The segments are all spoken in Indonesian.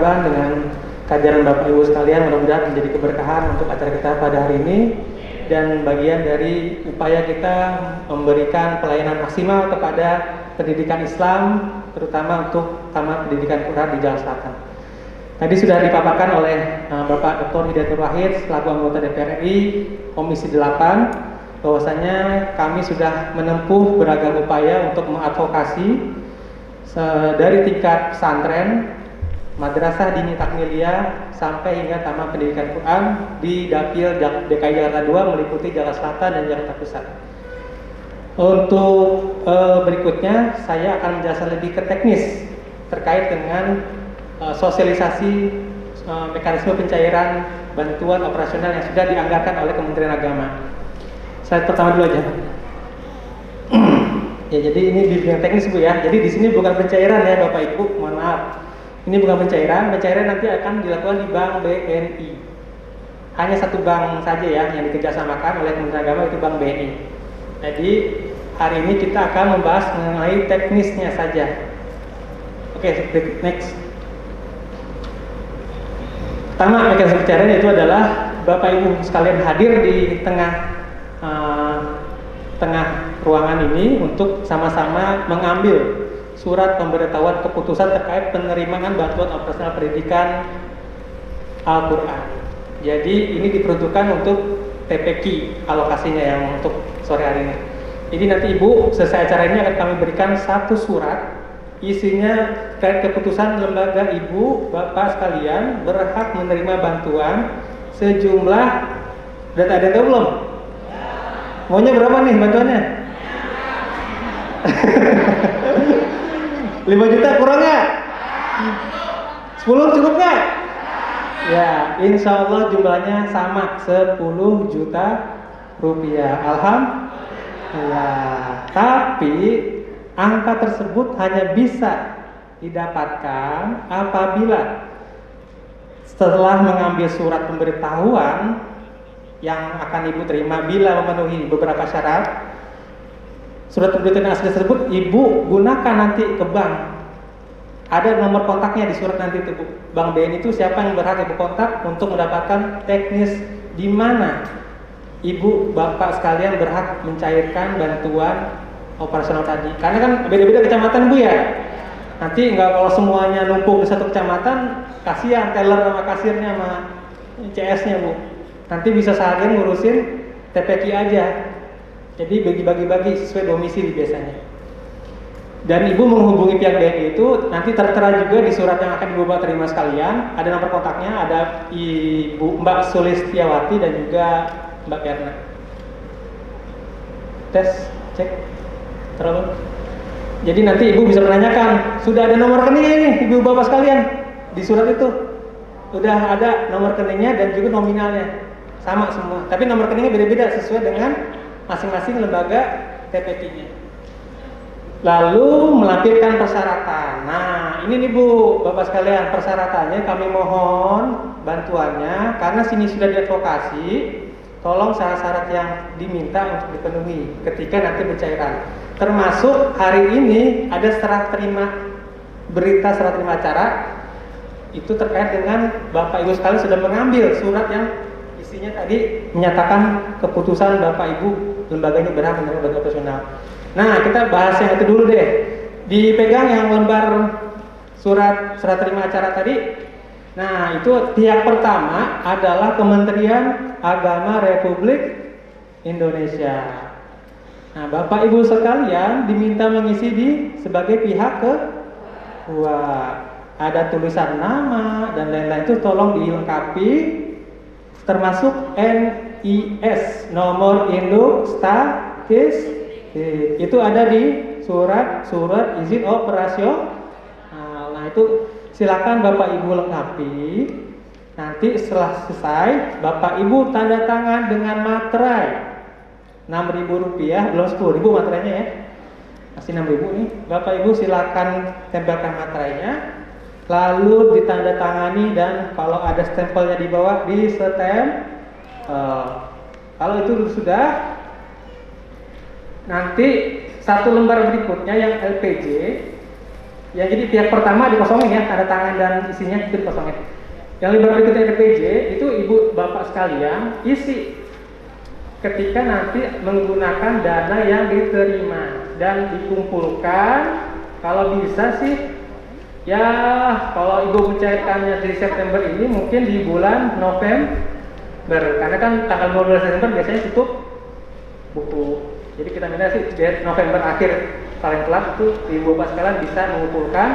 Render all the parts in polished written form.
bermarhaban dengan kehadiran Bapak Ibu sekalian. Mudah-mudahan menjadi keberkahan untuk acara kita pada hari ini dan bagian dari upaya kita memberikan pelayanan maksimal kepada pendidikan Islam, terutama untuk Taman Pendidikan Quran di Jakarta Selatan. Tadi sudah dipaparkan oleh Bapak Dr. Hidayatul Wahid selaku anggota DPR RI Komisi 8 bahwasanya kami sudah menempuh beragam upaya untuk mengadvokasi dari tingkat pesantren, madrasah dini takmiliyah sampai hingga Taman Pendidikan Quran di Dapil DKI Jakarta 2 meliputi Jakarta Selatan dan Jakarta Pusat. Untuk berikutnya saya akan menjelaskan lebih ke teknis terkait dengan sosialisasi mekanisme pencairan bantuan operasional yang sudah dianggarkan oleh Kementerian Agama. Slide pertama dulu aja. Ya, jadi ini di bidang teknis Bu ya. Jadi di sini bukan pencairan ya Bapak Ibu, mohon maaf. Ini bukan pencairan nanti akan dilakukan di Bank BNI. Hanya satu bank saja ya yang dikerjasamakan oleh Kementerian Agama, itu Bank BNI. Jadi hari ini kita akan membahas mengenai teknisnya saja. Oke, next. Pertama, mekanisme pencairan itu adalah Bapak Ibu sekalian hadir di tengah ruangan ini untuk sama-sama mengambil surat pemberitahuan keputusan terkait penerimaan bantuan operasional pendidikan Al-Quran. Jadi ini diperuntukkan untuk TPQ alokasinya yang untuk sore hari ini. Jadi nanti Ibu selesai acara ini akan kami berikan satu surat isinya terkait keputusan lembaga Ibu Bapak sekalian berhak menerima bantuan sejumlah, udah ada yang tahu belum? Maunya berapa nih bantuannya? 5 juta kurang nggak? 10 cukup nggak? Ya, insya Allah jumlahnya sama 10 juta rupiah. Alhamdulillah. Tapi angka tersebut hanya bisa didapatkan apabila setelah mengambil surat pemberitahuan yang akan Ibu terima bila memenuhi beberapa syarat. Surat pemberitahuan asli tersebut Ibu gunakan nanti ke bank. Ada nomor kontaknya di surat nanti itu Bu. Bank BNI itu siapa yang berhak Ibu kontak untuk mendapatkan teknis di mana Ibu Bapak sekalian berhak mencairkan bantuan operasional tadi. Karena kan beda-beda kecamatan Bu ya. Nanti enggak kalau semuanya numpuk di satu kecamatan, kasihan teller sama kasirnya sama CS-nya Bu. Nanti bisa seharian ngurusin TPQ aja. Jadi bagi-bagi sesuai domisili biasanya. Dan Ibu menghubungi pihak BNI itu nanti tertera juga di surat yang akan Ibu Bapak terima sekalian. Ada nomor kontaknya, ada Ibu Mbak Sulistiawati dan juga Mbak Erna. Tes, cek, terlalu. Jadi nanti Ibu bisa menanyakan, sudah ada nomor rekeningnya nih Ibu Bapak sekalian di surat itu. Udah ada nomor rekeningnya dan juga nominalnya. Sama semua. Tapi nomor rekeningnya beda-beda sesuai dengan masing-masing lembaga TPQ-nya. Lalu melampirkan persyaratan. Nah, ini nih Bu, Bapak sekalian, persyaratannya kami mohon bantuannya karena sini sudah diadvokasi. Tolong syarat-syarat yang diminta untuk dipenuhi ketika nanti pencairan. Termasuk hari ini ada serah terima acara itu terkait dengan Bapak Ibu sekalian sudah mengambil surat yang isinya tadi menyatakan keputusan Bapak Ibu lembaganya berhak menerima bantuan operasional. Nah, kita bahas yang itu dulu deh. Dipegang yang lembar surat serah terima acara tadi. Nah, itu pihak pertama adalah Kementerian Agama Republik Indonesia. Nah, Bapak Ibu sekalian diminta mengisi sebagai pihak kedua. Ada tulisan nama dan lain-lain itu tolong dilengkapi, termasuk NIS, nomor induk statistik. Itu ada di surat izin operasional. Nah, itu silakan Bapak Ibu lengkapi. Nanti setelah selesai Bapak Ibu tanda tangan dengan materai Rp6.000, belum Rp10.000 materainya ya. Masih Rp6.000 nih. Bapak Ibu silakan tempelkan materainya. Lalu ditandatangani dan kalau ada stempelnya di bawah di stempel. Kalau itu sudah, nanti satu lembar berikutnya yang LPJ Ya, jadi pihak pertama dikosongin ya, tanda tangan dan isinya itu dikosongin. Yang lembar berikutnya RPJ itu ibu bapak sekalian isi ketika nanti menggunakan dana yang diterima dan dikumpulkan. Kalau bisa sih ya, kalau ibu mencairkannya di September ini mungkin di bulan November, karena kan tanggal 15 Desember biasanya tutup buku. Jadi kita minta sih di November akhir paling telat itu ibu bapak sekalian bisa mengumpulkan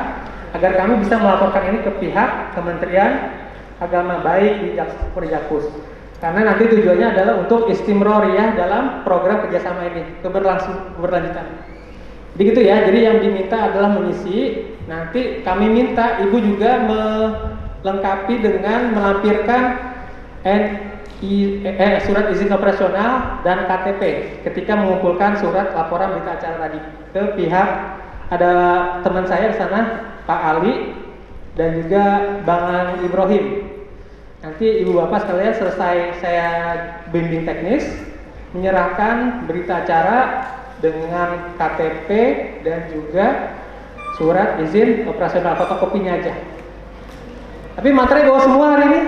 agar kami bisa melaporkan ini ke pihak Kementerian Agama, baik di Perjakus, karena nanti tujuannya adalah untuk istimroriyah dalam program kerjasama ini, keberlanjutan. Begitu ya. Jadi yang diminta adalah mengisi. Nanti kami minta ibu juga melengkapi dengan melampirkan surat izin operasional dan KTP ketika mengumpulkan surat laporan berita acara tadi ke pihak. Ada teman saya di sana, Pak Ali dan juga Bang Ibrahim. Nanti ibu bapak sekalian selesai saya bimbing teknis, menyerahkan berita acara dengan KTP dan juga surat izin operasional, fotokopinya aja. Tapi materi bawa semua hari ini?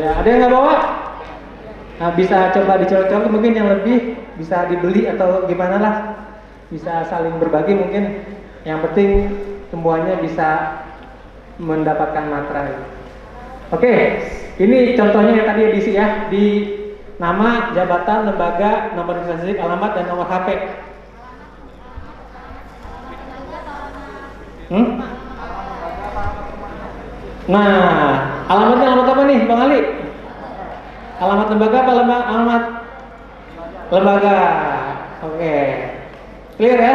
Ya, ada yang nggak bawa? Nah, bisa coba dicolok-colok, mungkin yang lebih bisa dibeli atau gimana lah, bisa saling berbagi mungkin. Yang penting semuanya bisa mendapatkan materi. Oke, ini contohnya yang tadi diisi ya, di nama, jabatan, lembaga, nomor registrasi, alamat, dan nomor HP. Nah, alamatnya alamat apa nih, Bang Ali? Alamat lembaga apa alamat lembaga? Oke, clear ya?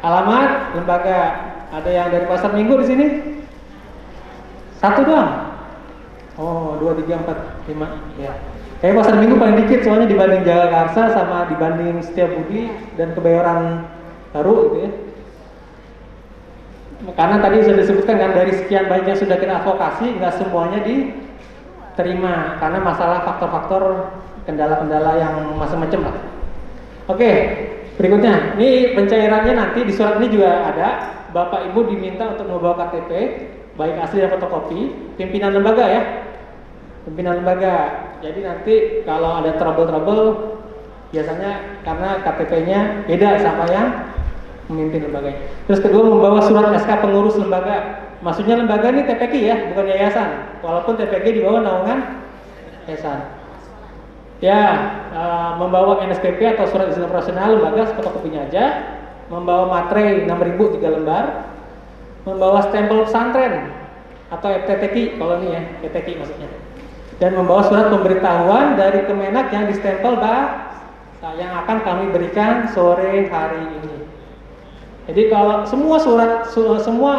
Alamat lembaga. Ada yang dari Pasar Minggu di sini? Satu doang. Oh, 2, 3, 4, 5. Ya. Kayak Pasar Minggu paling dikit soalnya dibanding Jagakarsa sama dibanding Setiabudi dan Kebayoran Baru gitu ya. Karena tadi sudah disebutkan kan, dari sekian banyak yang sudah kita advokasi, nggak semuanya diterima karena masalah faktor-faktor kendala-kendala yang macam-macam lah. Oke, berikutnya, ini pencairannya nanti di surat ini juga ada. Bapak Ibu diminta untuk membawa KTP, baik asli dan fotokopi, pimpinan lembaga ya, pimpinan lembaga. Jadi nanti kalau ada trouble biasanya karena KTP-nya beda sama yang memimpin lembaganya. Terus kedua, membawa surat SK pengurus lembaga. Maksudnya lembaga ini TPQ ya, bukan yayasan. Walaupun TPQ di bawah naungan yayasan. Ya, membawa NSPP atau surat izin operasional lembaga, fotokopinya aja. Membawa materai 6.000 3 lembar. Membawa stempel pesantren atau FTTQ kalau ini ya, FTTQ maksudnya. Dan membawa surat pemberitahuan dari Kemenak yang distempel yang akan kami berikan sore hari ini. Jadi kalau semua semua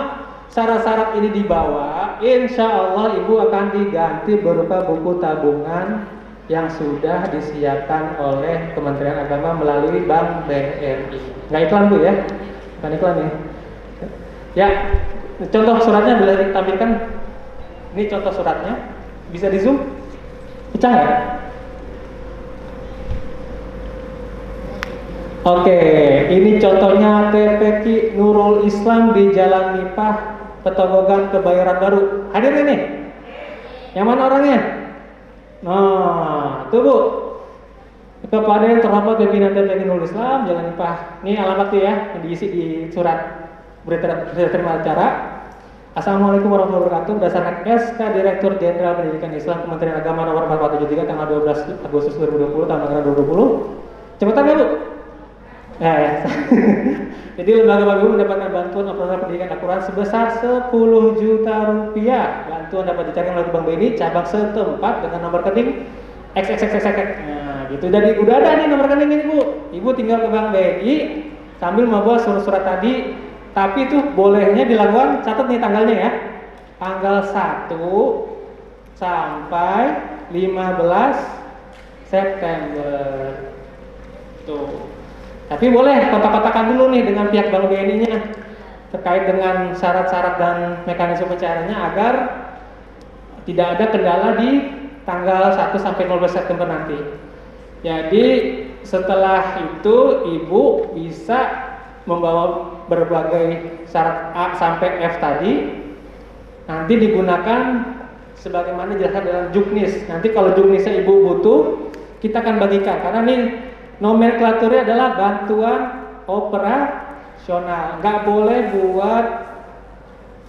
syarat-syarat ini dibawa, insya Allah ibu akan diganti berupa buku tabungan yang sudah disiapkan oleh Kementerian Agama melalui Bank BRI. Nggak iklan bu ya, bukan iklan ya. Ya, contoh suratnya boleh ditampilkan. Ini contoh suratnya, bisa di zoom, pecah ya? Oke, ini contohnya TPQ Nurul Islam di Jalan Nipah, Petogogan, Kebayoran Baru. Hadir ini? Yang mana orangnya? Nah, tuh bu, kepada yang terhormat pimpinan TPQ Nurul Islam Jalan Nipah. Ini alamatnya ya, yang diisi di surat berita terima acara. Assalamualaikum warahmatullahi wabarakatuh. Berdasarkan SK Direktur Jenderal Pendidikan Islam Kementerian Agama nomor 4473 tanggal 12 Agustus 2020 tahun anggaran 2020. Cepetan ya bu. Ya. Jadi lembaga Bapak Ibu mendapatkan bantuan operasional pendidikan akurat sebesar 10 juta rupiah. Bantuan dapat dicari melalui Bank BNI cabang setempat dengan nomor rekening XXXXX. Nah, gitu. Jadi udah ada nih nomor rekening ini bu. Ibu tinggal ke Bank BNI sambil membawa surat-surat tadi. Tapi itu bolehnya dilakukan, catat nih tanggalnya ya. Tanggal 1 sampai 15 September. Tuh. Tapi boleh kontak-kontakan dulu nih dengan pihak Bank BNI-nya terkait dengan syarat-syarat dan mekanisme pencairannya agar tidak ada kendala di tanggal 1 sampai 15 September nanti. Jadi setelah itu ibu bisa membawa berbagai syarat A sampai F tadi nanti digunakan sebagaimana dijelaskan dalam juknis. Nanti kalau juknisnya Ibu butuh, kita akan bagikan karena ini nomenklaturnya adalah bantuan operasional. Nggak boleh buat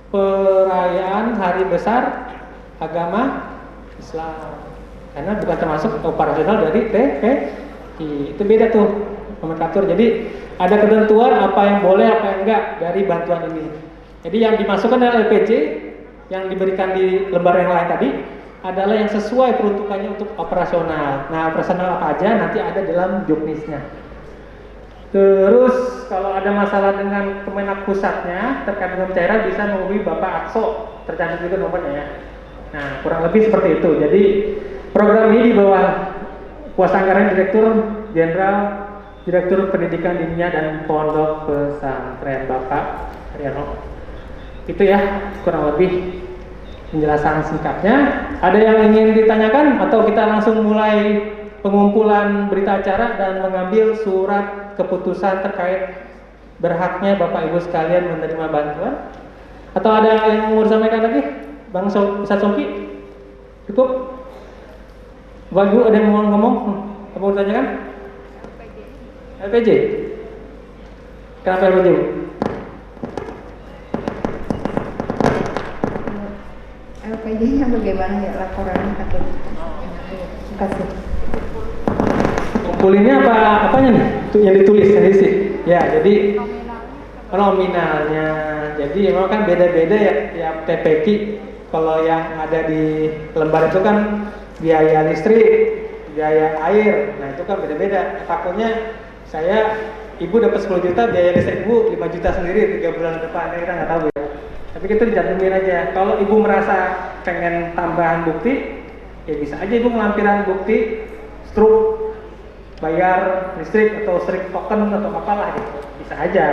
perayaan hari besar agama Islam karena bukan termasuk operasional dari TPI. Itu beda tuh nomenklatur. Jadi ada ketentuan apa yang boleh apa yang enggak dari bantuan ini. Jadi yang dimasukkan dalam LPJ yang diberikan di lembar yang lain tadi adalah yang sesuai peruntukannya untuk operasional. Nah, operasional apa aja nanti ada dalam juknisnya. Terus kalau ada masalah dengan Kemenak pusatnya terkait dengan cairan bisa menghubungi Bapak Akso, tercantum juga nomornya ya. Nah, kurang lebih seperti itu. Jadi program ini di bawah kuasa anggaran Direktur Jenderal Direktur Pendidikan Dinia dan Pondok Pesantren Bapak Haryono. Itu ya kurang lebih penjelasan singkatnya. Ada yang ingin ditanyakan atau kita langsung mulai pengumpulan berita acara dan mengambil surat keputusan terkait berhaknya Bapak Ibu sekalian menerima bantuan? Atau ada yang mau disampaikan lagi? Bang Ustadz Soki? Cukup? Bapak Ibu ada yang mau ngomong? Apa mau ditanyakan? LPJ? Kenapa LPJ? LPJ-nya bagaimana ya laporannya atau terima kasih. Kumpulinnya apanya nih? Itu yang ditulis yang diisi. Ya, jadi nominalnya. Jadi memang kan beda-beda ya tiap TPQ. Kalau yang ada di lembar itu kan biaya listrik, biaya air. Nah, itu kan beda-beda. Takutnya saya Ibu dapat 10 juta, biaya listrik Ibu 5 juta sendiri 3 bulan depan. Kita nggak tahu ya. Tapi kita dicantumin aja. Kalau Ibu merasa pengen tambahan bukti, ya bisa aja Ibu ngelampiran bukti struk bayar listrik atau listrik token atau apalah gitu. Bisa aja.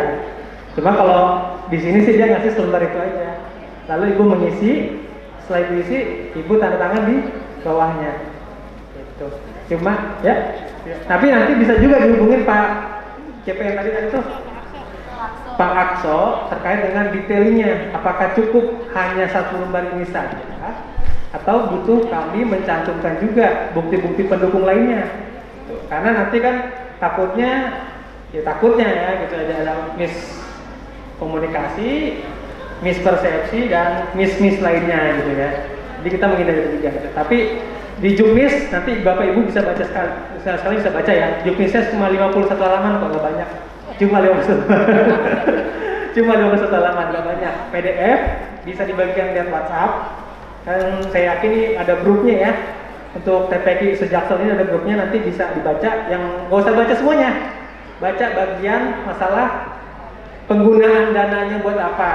Cuma kalau di sini sih dia ngasih selembar itu aja. Lalu Ibu mengisi, setelah Ibu isi, Ibu tanda tangan di bawahnya. Gitu. Cuma ya. Tapi nanti bisa juga dihubungin Pak CP yang tadi itu. Pak Akso terkait dengan detailnya, apakah cukup hanya satu lembar ini saja atau butuh kami mencantumkan juga bukti-bukti pendukung lainnya. Karena nanti kan takutnya ya gitu ada miskomunikasi, mispersepsi dan mis lainnya gitu ya. Jadi kita menghindari itu juga. Tapi di juknis nanti Bapak Ibu bisa baca sekali bisa baca ya. Juknisnya cuma 51 halaman kok, nggak banyak. Cuma 51 halaman, nggak banyak. PDF bisa dibagikan lewat WhatsApp. Dan saya yakin ini ada grupnya ya. Untuk TPQ Sejaksel ini ada grupnya, nanti bisa dibaca. Yang nggak usah baca semuanya, baca bagian masalah penggunaan dananya buat apa.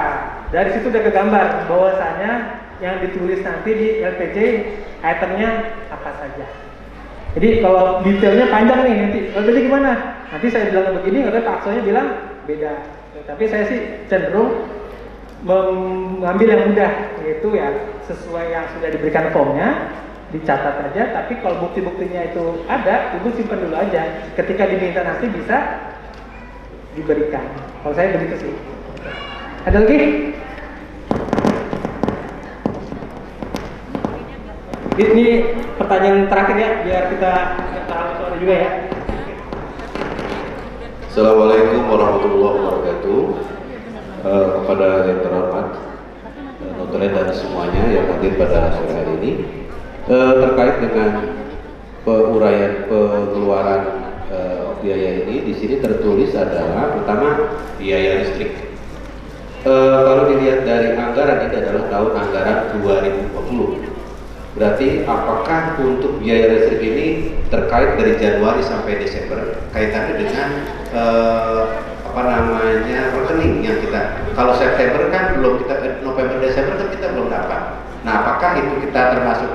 Dari situ udah kegambar bahwasanya yang ditulis nanti di LPJ itemnya apa saja. Jadi kalau detailnya panjang nih nanti LPJ gimana? Nanti saya bilang begini, nanti Pak Aksonya bilang beda. Tapi saya sih cenderung mengambil yang mudah, yaitu ya sesuai yang sudah diberikan formnya, dicatat aja. Tapi kalau bukti-buktinya itu ada, Ibu simpan dulu aja. Ketika diminta nanti bisa diberikan. Kalau saya begitu sih. Ada lagi? Ini pertanyaan terakhir ya, biar kita tahu soalnya juga ya. Assalamualaikum warahmatullahi wabarakatuh. Kepada yang terhormat notaris dan semuanya yang hadir pada sore hari ini, terkait dengan uraian pengeluaran biaya ini, di sini tertulis adalah pertama biaya listrik. Kalau dilihat dari anggaran ini adalah tahun anggaran 2020. Berarti apakah untuk biaya listrik ini terkait dari Januari sampai Desember kaitannya dengan rekening yang kita, kalau September kan belum kita, November Desember kan kita belum dapat. Nah, apakah itu kita termasuk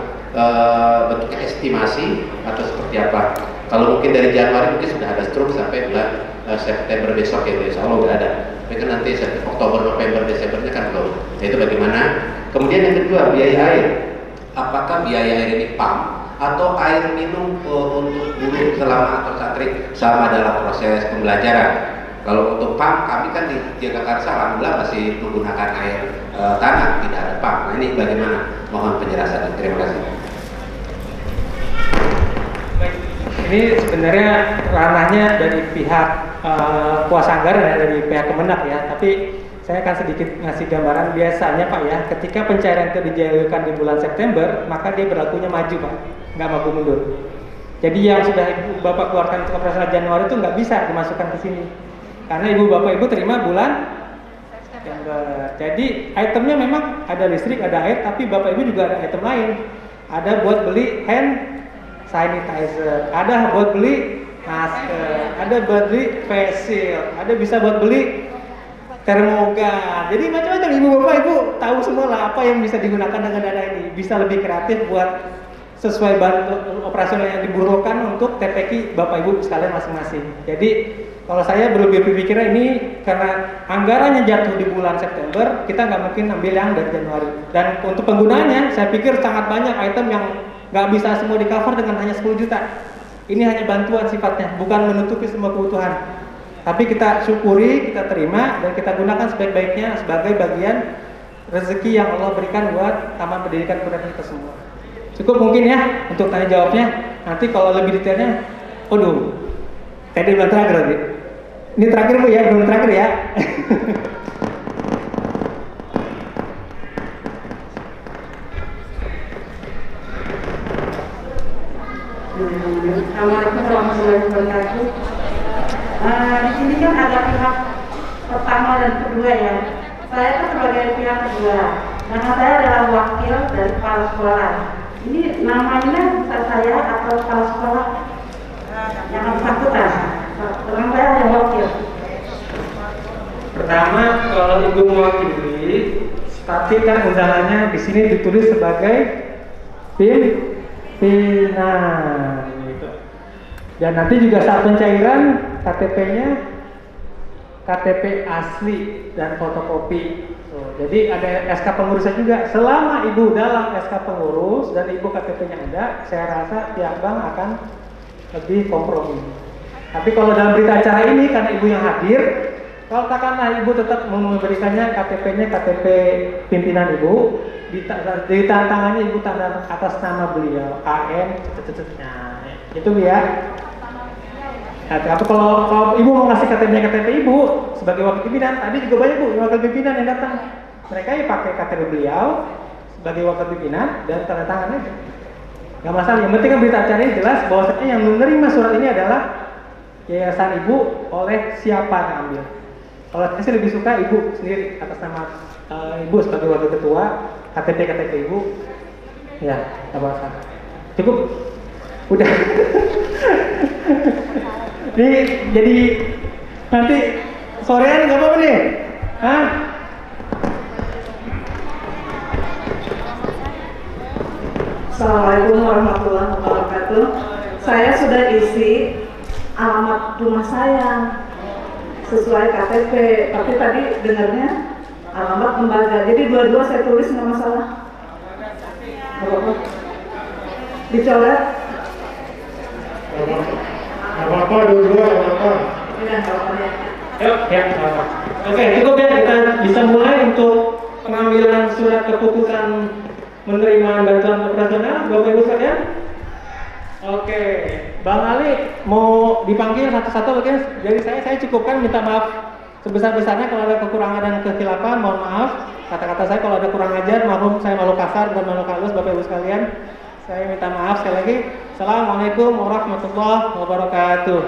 bentuknya estimasi atau seperti apa? Kalau mungkin dari Januari mungkin sudah ada struk sampai bulan September besok ya, insya Allah udah ada. Tapi kan nanti Oktober, November, Desembernya kan belum. Nah, itu bagaimana? Kemudian yang kedua, biaya air. Apakah biaya air ini PAM atau air minum untuk guru selama atau santri selama dalam proses pembelajaran? Kalau untuk pump, kami kan di Jagakarsa alhamdulillah masih menggunakan air tanah, tidak ada pump. Nah ini bagaimana? Mohon penjelasan. Terima kasih. Ini sebenarnya ranahnya dari pihak kuasa anggaran ya, dari pihak Kemenag ya. Tapi saya akan sedikit ngasih gambaran. Biasanya Pak ya, ketika pencairan itu dijalurkan di bulan September, maka dia berlakunya maju Pak, nggak maju mundur. Jadi yang sudah Ibu Bapak keluarkan untuk operasional Januari itu nggak bisa dimasukkan ke sini, karena Ibu Bapak Ibu terima bulan September. Jadi itemnya memang ada listrik, ada air, tapi Bapak Ibu juga ada item lain. Ada buat beli hand sanitizer, ada buat beli masker, ada buat beli face shield, ada bisa buat beli termogan. Jadi macam-macam Ibu Bapak Ibu tahu semua lah apa yang bisa digunakan dengan dana ini. Bisa lebih kreatif buat sesuai bantu operasional yang dibutuhkan untuk TPQ Bapak Ibu sekalian masing-masing. Jadi kalau saya berlebih berpikir ini karena anggarannya jatuh di bulan September, kita nggak mungkin ambil yang dari Januari. Dan untuk penggunaannya, saya pikir sangat banyak item yang nggak bisa semua di cover dengan hanya 10 juta. Ini hanya bantuan sifatnya, bukan menutupi semua kebutuhan. Tapi kita syukuri, kita terima, dan kita gunakan sebaik-baiknya sebagai bagian rezeki yang Allah berikan buat Taman Pendidikan Kebudayaan kita semua. Cukup mungkin ya untuk tanya jawabnya. Nanti kalau lebih detailnya, tadi belum terakhir tadi. Ini terakhir Bu ya, belum terakhir ya. Assalamualaikum warahmatullahi wabarakatuh. Di sini kan ada pihak pertama dan kedua ya. Saya kan sebagai pihak kedua, karena saya adalah wakil dari kepala sekolah. Ini namanya bisa saya atau kepala sekolah yang bersangkutan. Terang saya yang wakil. Pertama, kalau Ibu mewakili, tapi kan undangannya di sini ditulis sebagai pimpinan. Gitu. Dan nanti juga saat pencairan KTP-nya KTP asli dan fotokopi. Jadi ada SK pengurusnya juga. Selama Ibu dalam SK pengurus dan Ibu KTP-nya ada, saya rasa pihak bank akan lebih kompromi. Tapi kalau dalam berita acara ini karena Ibu yang hadir, kalau katakanlah Ibu tetap memberikannya KTP-nya KTP pimpinan Ibu, di tantangannya Ibu tanda atas nama beliau, AN, nah, itu ya. Nah, tapi kalau Ibu mau ngasih KTP Ibu sebagai wakil pimpinan, tadi juga banyak Bu wakil pimpinan yang datang. Mereka ya pakai KTP beliau sebagai wakil pimpinan dan tanda tangan aja. Gak masalah. Yang penting kan berita acara ini jelas bahwasanya yang menerima surat ini adalah yayasan Ibu oleh siapa yang ambil. Kalau saya sih lebih suka Ibu sendiri atas nama Ibu sebagai wakil ketua, KTP Ibu. Ya, gak masalah. Cukup. Udah. Jadi nanti sorean nggak apa-apa nih, hah? Assalamualaikum warahmatullahi wabarakatuh. Saya sudah isi alamat rumah saya sesuai KTP, tapi tadi dengarnya alamat lembaga. Jadi dua-dua saya tulis nggak masalah. Nggak apa-apa. Dicoret. Apa-apa, dua-dua, apa-apa. Iya, nggak apa-apa ya. Yuk, ya, apa-apa. Oke, cukup ya, kita bisa mulai untuk pengambilan surat keputusan menerima bantuan operasional, Bapak Ibu sekalian. Oke, Bang Ali mau dipanggil satu-satu mungkin. Jadi saya cukupkan minta maaf sebesar-besarnya kalau ada kekurangan dan kesilapan, mohon maaf. Kata-kata saya kalau ada kurang ajar, maklum saya malu kasar dan malu halus, Bapak Ibu sekalian. Saya minta maaf sekali lagi. Assalamualaikum warahmatullahi wabarakatuh.